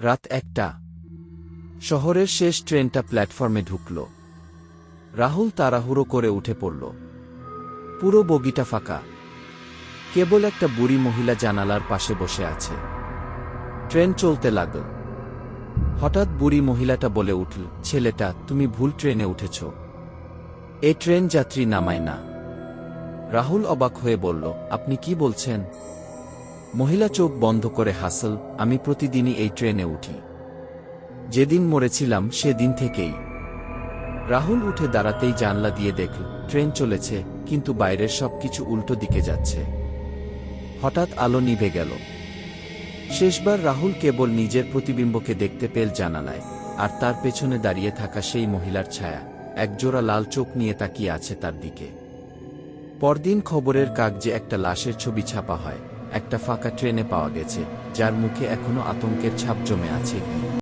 রাত 1টা। শহরের শেষ ট্রেনটা প্ল্যাটফর্মে ঢুকল। রাহুল তাড়াহুড়ো করে উঠে পড়ল। পুরো বগিটা ফাঁকা। কেবল একটা বুড়ি মহিলা জানালার পাশে বসে আছে। ট্রেন চলতে লাগল। হঠাৎ বুড়ি মহিলাটা বলে উঠল, ছেলেটা, তুমি ভুল ট্রেনে উঠেছ। এ ট্রেন যাত্রী নামায় না। রাহুল অবাক হয়ে বলল, আপনি কি বলছেন? মহিলা চোখ বন্ধ করে হাসল, আমি প্রতিদিনই এই ট্রেনে উঠি। যেদিন মরেছিলাম সেদিন থেকেই। রাহুল উঠে দাঁড়াতেই জানলা দিয়ে দেখল ট্রেন চলেছে, কিন্তু বাইরের সবকিছু উল্টো দিকে যাচ্ছে। হঠাৎ আলো নিভে গেল। শেষবার রাহুল কেবল নিজের প্রতিবিম্বকে দেখতে পেল জানালায়, আর তার পেছনে দাঁড়িয়ে থাকা সেই মহিলার ছায়া একজোড়া লাল চোখ নিয়ে তাকিয়ে আছে তার দিকে। পরদিন খবরের কাগজে একটা লাশের ছবি ছাপা হয়। একটা ফাঁকা ট্রেনে পাওয়া গেছে, যার মুখে এখনো আতঙ্কের ছাপ জমে আছে।